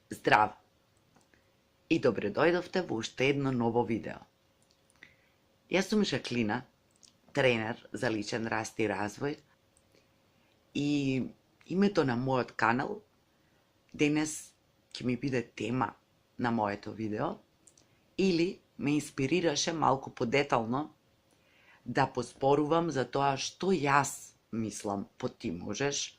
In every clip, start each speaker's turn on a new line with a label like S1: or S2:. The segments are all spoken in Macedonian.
S1: Здрав! И добре дојдовте во уште едно ново видео. Јас сум Жаклина, тренер за личен раст и развој, и името на мојот канал денес ќе ми биде тема на моето видео, или ме инспирираше малку подетално да поспорувам за тоа што јас мислам по ти можеш,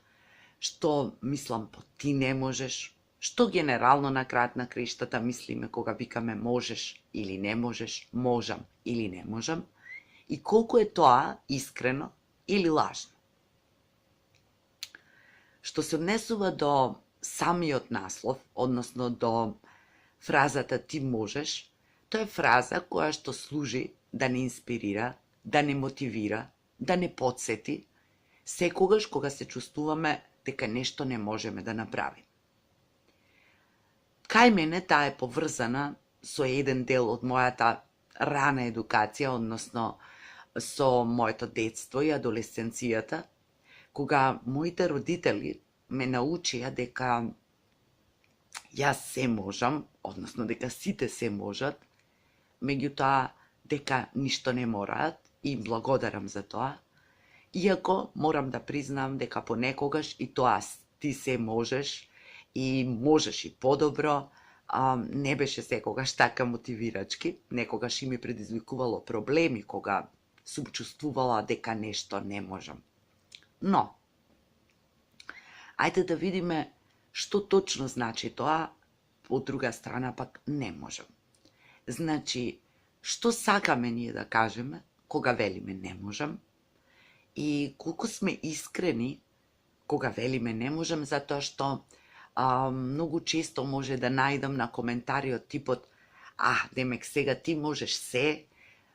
S1: што мислам по ти не можеш, што генерално на крајот на краиштата мислиме кога викаме можеш или не можеш, можам или не можам, и колку е тоа искрено или лажно. Што се однесува до самиот наслов, односно до фразата ти можеш, тоа е фраза која што служи да не инспирира, да не мотивира, да не потсети, секогаш кога се чувствуваме дека нешто не можеме да направиме. Кај мене таа е поврзана со еден дел од мојата рана едукација, односно со моето детство и адолесценцијата, кога моите родители ме научија дека јас се можам, односно дека сите се можат, меѓутоа дека ништо не мораат, и им благодарам за тоа, иако морам да признам дека понекогаш и тоа ти се можеш и можеш и подобро, не беше секогаш така мотивирачки, некогаш и ми предизвикувало проблеми кога сум чувствувала дека нешто не можам. Но, ајде да видиме што точно значи тоа, од друга страна пак не можам. Значи, што сакаме ние да кажеме кога велиме не можам, и колку сме искрени кога велиме не можам, затоа што многу често може да најдам на коментари од типот демек сега ти можеш се,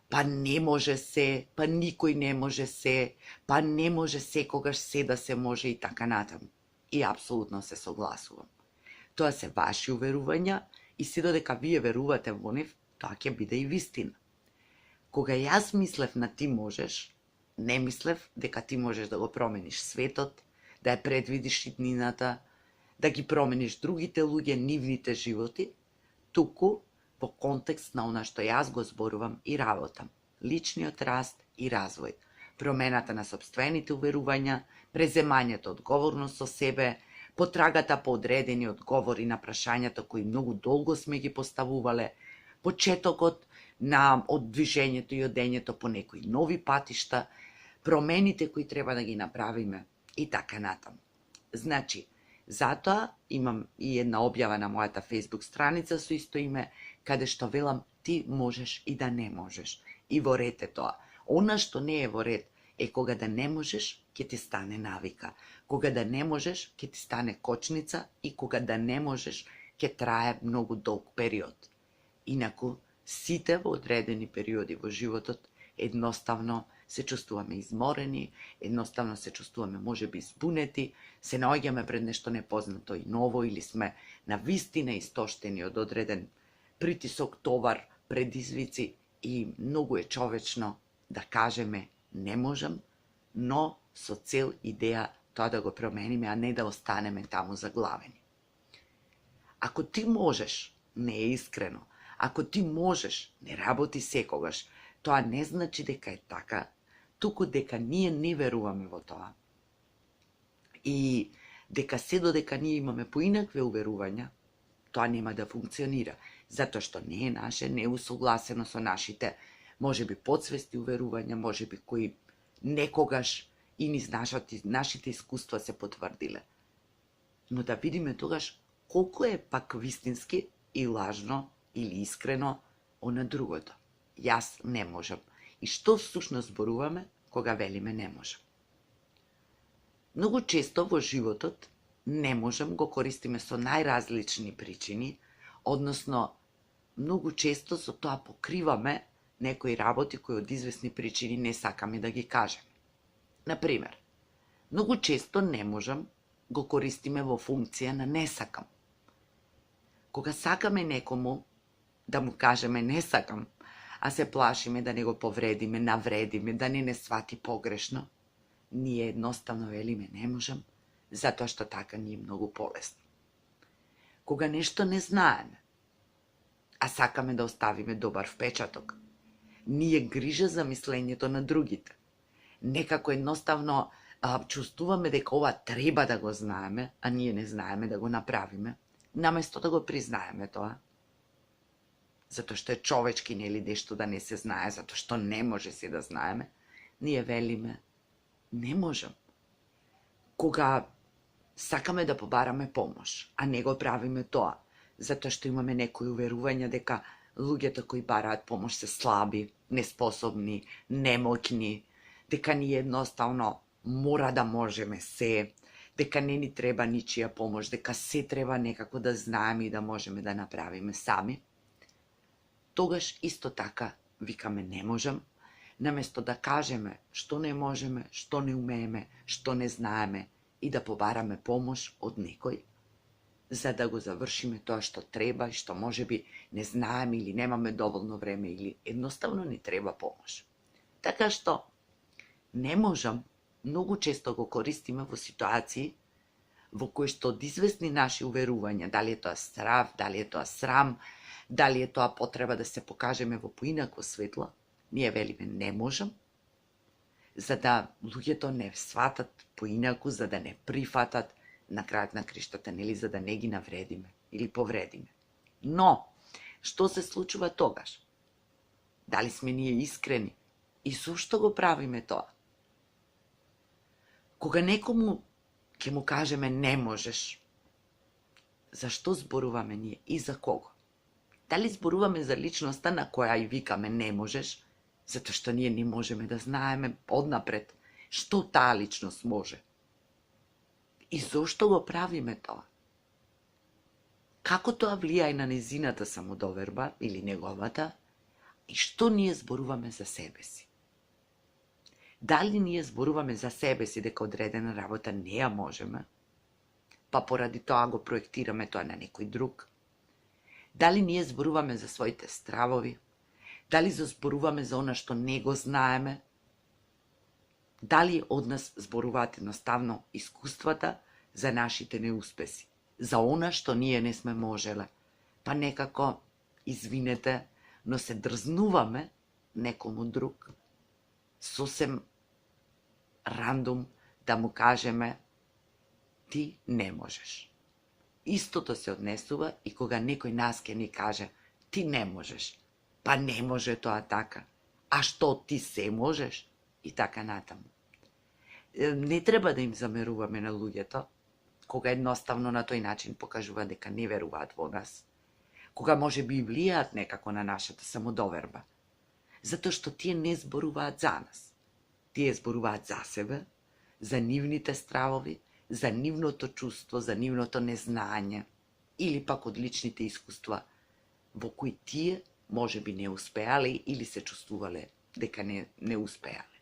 S1: па не може се, па никој не може се, па не може секогаш се да се може и така натаму. И апсолутно се согласувам. Тоа се ваши уверувања и се додека вие верувате во нив, тоа ќе биде и вистина. Кога јас мислев на ти можеш, не мислев дека ти можеш да го промениш светот, да ја предвидиш иднината, да ги промениш другите луѓе, нивните животи, туку во контекст на она што јас го зборувам и работам. Личниот раст и развој, промената на сопствените уверувања, преземањето одговорност со себе, потрагата по одредени одговори на прашањата кои многу долго сме ги поставувале, почетокот од движењето и одењето по некои нови патишта, промените кои треба да ги направиме и така натаму. Значи, затоа имам и една објава на мојата Facebook страница со исто име, каде што велам ти можеш и да не можеш. И во ред е тоа. Она што не е во ред е кога да не можеш, ќе ти стане навика. Кога да не можеш, ќе ти стане кочница, и кога да не можеш, ќе трае многу долг период. Инаку, сите во одредени периоди во животот едноставно се чувствуваме изморени, едноставно се чувствуваме можеби збунети, се наоѓаме пред нешто непознато и ново, или сме на вистина истоштени од одреден притисок, товар, предизвици, и многу е човечно да кажеме не можам, но со цел идеја тоа да го промениме, а не да останеме таму заглавени. Ако ти можеш, не е искрено. Ако ти можеш, не работи секогаш. Тоа не значи дека е така, туку дека ние не веруваме во тоа. И дека се додека ние имаме поинакви уверувања, тоа нема да функционира, затоа што не е наше, не е усогласено со нашите, можеби подсвести уверувања, можеби кои некогаш и низ нашите искуства се потврдиле. Но да видиме тогаш колку е пак вистински и лажно или искрено она другото. Јас не можам. И што всушност зборуваме кога велиме не можам? Многу често во животот не можам го користиме со најразлични причини, односно многу често со тоа покриваме некои работи кои од известни причини не сакаме да ги кажеме. Например, многу често не можам го користиме во функција на не сакам. Кога сакаме некому да му кажеме не сакам, а се плашиме да не го повредиме, навредиме, да не свати погрешно, ние едноставно велиме не можам, затоа што така ни е многу полесно. Кога нешто не знаеме, а сакаме да оставиме добар впечаток, ние грижа за мислењето на другите. Некако едноставно чувствуваме дека ова треба да го знаеме, а ние не знаеме да го направиме, наместо да го признаеме тоа. Затоа што е човечки, нели, нешто да не се знае, затоа што не може се да знаеме, ние велиме, не можам. Кога сакаме да побараме помош, а не го правиме тоа, затоа што имаме некои уверувања дека луѓето кои бараат помош се слаби, неспособни, немоќни, дека ние едноставно мора да можеме се, дека не ни треба ничија помош, дека се треба некако да знаеме и да можеме да направиме сами, тогаш исто така викаме не можам, наместо да кажеме што не можеме, што не умееме, што не знаеме и да побараме помош од некој, за да го завршиме тоа што треба и што можеби не знаеме или немаме доволно време или едноставно ни треба помош. Така што не можам многу често го користиме во ситуации во кои што од известни наши уверувања, дали е тоа страв, дали е тоа срам, дали е тоа потреба да се покажеме во поинакво светло, ние велиме не можам, за да луѓето не сватат поинаку, за да не прифатат на крајот на криштата, нели, за да не ги навредиме или повредиме. Но, што се случува тогаш? Дали сме ние искрени? И зошто го правиме тоа? Кога некому ќе му кажеме не можеш, зашто зборуваме ние и за кого? Дали зборуваме за личноста на која и викаме не можеш, затоа што ние не можеме да знаеме однапред што таа личност може? И зошто го правиме тоа? Како тоа влијае на незината самодоверба или неговата? И што ние зборуваме за себе си? Дали ние зборуваме за себе си дека одредена работа не ја можеме, па поради тоа го проектираме тоа на некој друг? Дали ние зборуваме за своите стравови? Дали зборуваме за она што не го знаеме? Дали од нас зборуваат едноставно искуствата за нашите неуспеси, за она што ние не сме можеле? Па некако, извинете, но се дрзнуваме некому друг, сосем рандом да му кажеме ти не можеш. Истото се однесува и кога некој нас ќе ни каже ти не можеш, па не може тоа така, а што ти се можеш? И така натаму. Не треба да им замеруваме на луѓето, кога едноставно на тој начин покажува дека не веруваат во нас, кога може би влијаат некако на нашата самодоверба, затоа што тие не зборуваат за нас. Тие зборуваат за себе, за нивните стравови, за нивното чувство, за нивното незнање, или пак од личните искуства во кои тие може би не успеале или се чувствувале дека не успеале.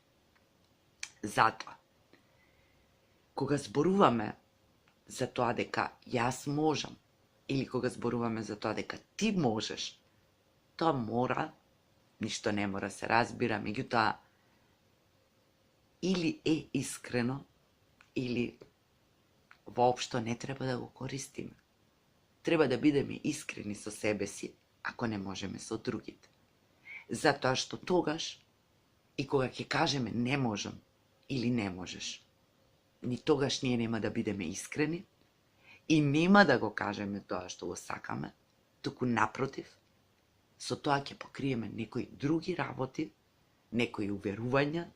S1: Затоа, кога зборуваме за тоа дека јас можам, или кога зборуваме за тоа дека ти можеш, тоа мора, ништо не мора се разбира, меѓутоа, или е искрено, или воопшто не треба да го користиме. Треба да бидеме искрени со себе си, ако не можеме со другите. Затоа што тогаш, и кога ќе кажеме не можам или не можеш, ни тогаш ние нема да бидеме искрени и нема да го кажеме тоа што го сакаме, туку напротив, со тоа ќе покриеме некои други работи, некои уверувања,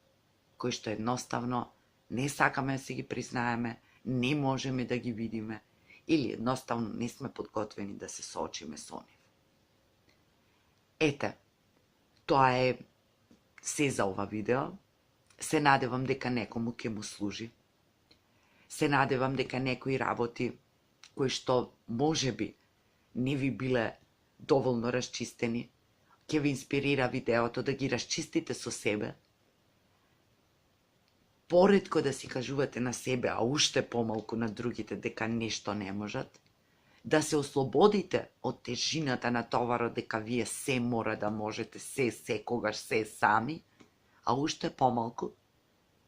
S1: кои што едноставно не сакаме да си ги признаеме, не можеме да ги видиме или едноставно не сме подготвени да се соочиме со нив. Ете, тоа е се за ова видео. Се надевам дека некому ќе му служи. Се надевам дека некои работи кои што можеби не ви биле доволно расчистени, ќе ви инспирира видеото да ги расчистите со себе, поретко да си кажувате на себе, а уште помалку на другите дека нешто не можат, да се ослободите од тежината на товарот дека вие се мора да можете, се секогаш, се сами, а уште помалку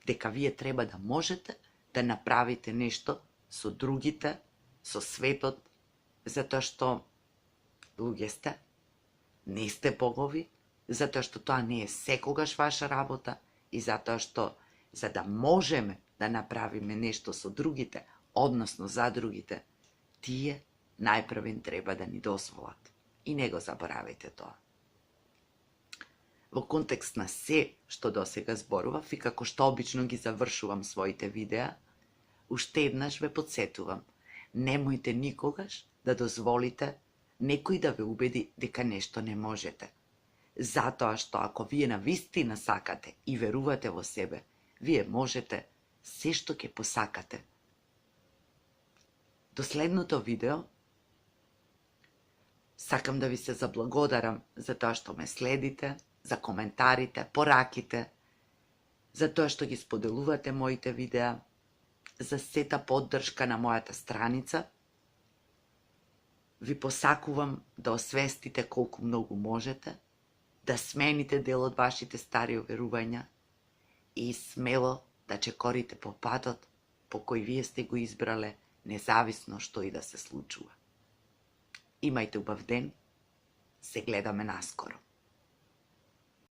S1: дека вие треба да можете да направите нешто со другите, со светот, затоа што луѓе сте, не сте богови, затоа што тоа не е секогаш ваша работа и затоа што за да можеме да направиме нешто со другите, односно за другите, тие најпрвен треба да ни дозволат. И не го заборавајте тоа. Во контекст на се што досега зборував и како што обично ги завршувам своите видеа, уште еднаш ве подсетувам, немојте никогаш да дозволите некој да ве убеди дека нешто не можете. Затоа што ако вие навистина сакате и верувате во себе, вие можете се што ќе посакате. До следното видео сакам да ви се заблагодарам за тоа што ме следите, за коментарите, пораките, за тоа што ги споделувате моите видеа, за сета поддршка на мојата страница. Ви посакувам да освестите колку многу можете, да смените дел од вашите стари уверувања и смело да чекорите по патот по кој вие сте го избрале, независно што и да се случува. Имајте убав ден, се гледаме наскоро.